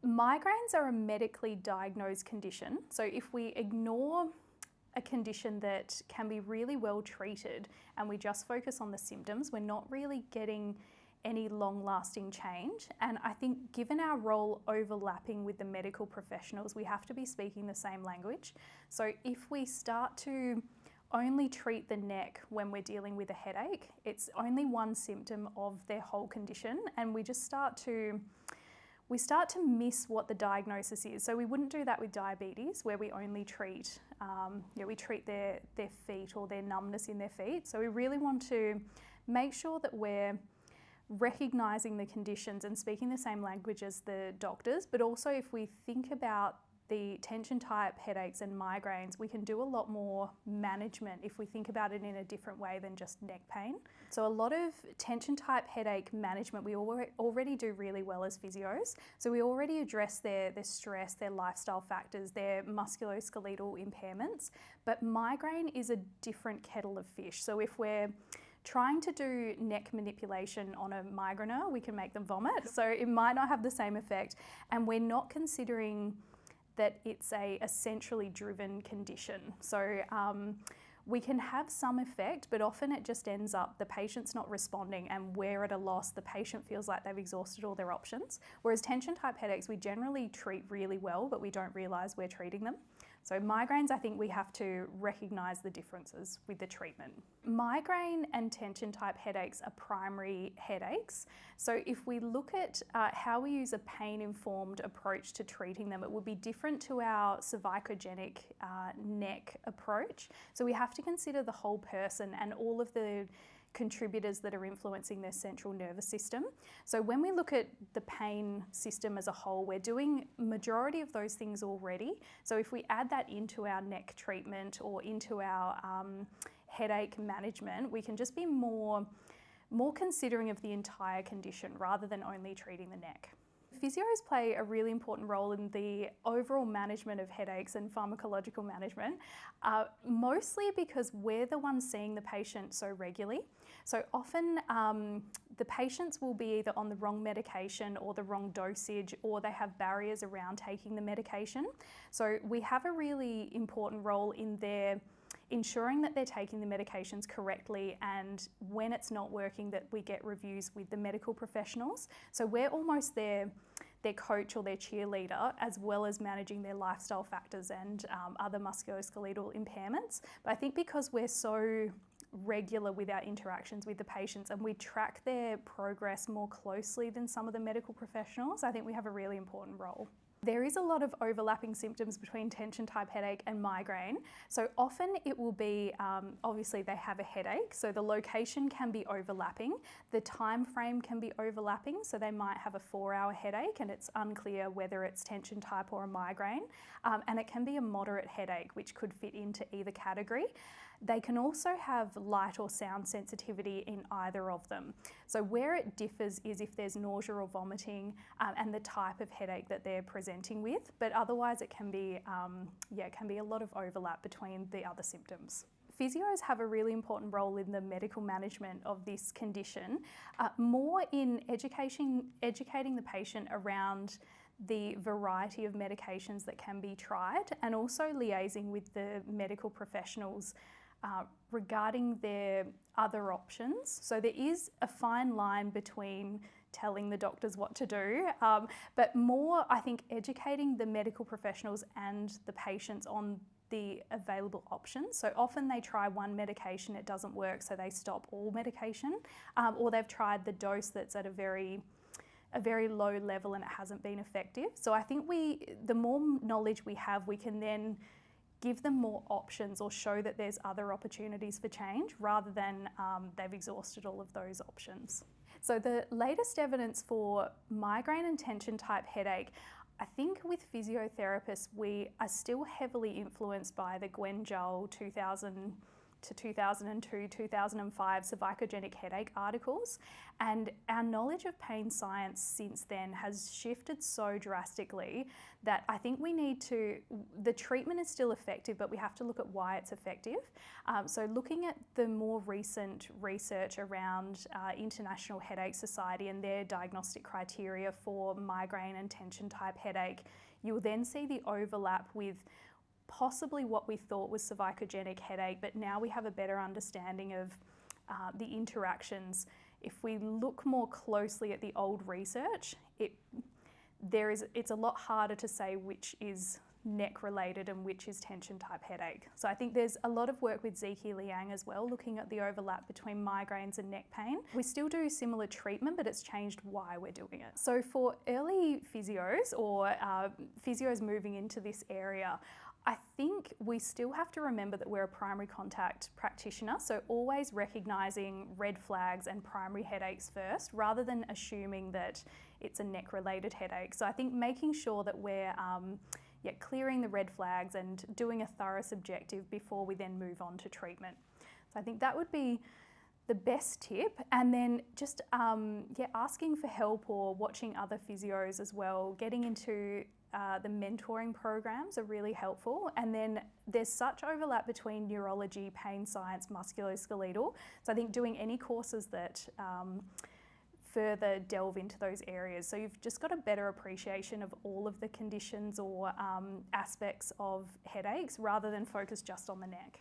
Migraines are a medically diagnosed condition. So if we ignore a condition that can be really well treated and we just focus on the symptoms, we're not really getting any long-lasting change. And I think given our role overlapping with the medical professionals, we have to be speaking the same language. So if we start to only treat the neck when we're dealing with a headache, it's only one symptom of their whole condition, and we start to miss what the diagnosis is. So we wouldn't do that with diabetes, where we only treat, we treat their feet or their numbness in their feet. So we really want to make sure that we're recognising the conditions and speaking the same language as the doctors, but also if we think about the tension type headaches and migraines, we can do a lot more management if we think about it in a different way than just neck pain. So a lot of tension type headache management we already do really well as physios. So we already address their stress, their lifestyle factors, their musculoskeletal impairments, but migraine is a different kettle of fish. So if we're trying to do neck manipulation on a migrainer, we can make them vomit. So it might not have the same effect, and we're not considering that it's a centrally driven condition. So we can have some effect, but often it just ends up the patient's not responding and we're at a loss. The patient feels like they've exhausted all their options. Whereas tension type headaches, we generally treat really well, but we don't realise we're treating them. So migraines, I think we have to recognise the differences with the treatment. Migraine and tension type headaches are primary headaches. So if we look at how we use a pain-informed approach to treating them, it would be different to our cervicogenic neck approach. So we have to consider the whole person and all of the contributors that are influencing their central nervous system. So when we look at the pain system as a whole, we're doing majority of those things already. So if we add that into our neck treatment or into our headache management, we can just be more considering of the entire condition rather than only treating the neck. Physios play a really important role in the overall management of headaches and pharmacological management, mostly because we're the ones seeing the patient so regularly. So often the patients will be either on the wrong medication or the wrong dosage, or they have barriers around taking the medication. So we have a really important role in their ensuring that they're taking the medications correctly, and when it's not working, that we get reviews with the medical professionals. So we're almost their coach or their cheerleader, as well as managing their lifestyle factors and other musculoskeletal impairments. But I think because we're so regular with our interactions with the patients and we track their progress more closely than some of the medical professionals, I think we have a really important role. There is a lot of overlapping symptoms between tension type headache and migraine. So often it will be, obviously they have a headache, so the location can be overlapping. The time frame can be overlapping, so they might have a 4-hour headache and it's unclear whether it's tension type or a migraine. And it can be a moderate headache, which could fit into either category. They can also have light or sound sensitivity in either of them. So where it differs is if there's nausea or vomiting and the type of headache that they're presenting with, but otherwise it can be, can be a lot of overlap between the other symptoms. Physios have a really important role in the medical management of this condition, more in educating the patient around the variety of medications that can be tried, and also liaising with the medical professionals regarding their other options. So there is a fine line between telling the doctors what to do, but more, I think, educating the medical professionals and the patients on the available options. So often they try one medication, it doesn't work, so they stop all medication, or they've tried the dose that's at a very low level and it hasn't been effective. So I think the more knowledge we have, we can then give them more options or show that there's other opportunities for change rather than they've exhausted all of those options. So the latest evidence for migraine and tension type headache, I think with physiotherapists, we are still heavily influenced by the Gwen Jull 2000 to 2002, 2005 cervicogenic headache articles, and our knowledge of pain science since then has shifted so drastically that I think we need to, the treatment is still effective, but we have to look at why it's effective. So looking at the more recent research around International Headache Society and their diagnostic criteria for migraine and tension type headache, you'll then see the overlap with possibly what we thought was cervicogenic headache, but now we have a better understanding of the interactions. If we look more closely at the old research, it's a lot harder to say which is neck related and which is tension type headache. So I think there's a lot of work with Ziki Liang as well, looking at the overlap between migraines and neck pain. We still do similar treatment, but it's changed why we're doing it. So for early physios or physios moving into this area, I think we still have to remember that we're a primary contact practitioner, so always recognising red flags and primary headaches first, rather than assuming that it's a neck-related headache. So I think making sure that we're clearing the red flags and doing a thorough subjective before we then move on to treatment. So I think that would be the best tip, and then just asking for help or watching other physios as well, getting into the mentoring programs are really helpful. And then there's such overlap between neurology, pain science, musculoskeletal. So I think doing any courses that further delve into those areas. So you've just got a better appreciation of all of the conditions or aspects of headaches rather than focus just on the neck.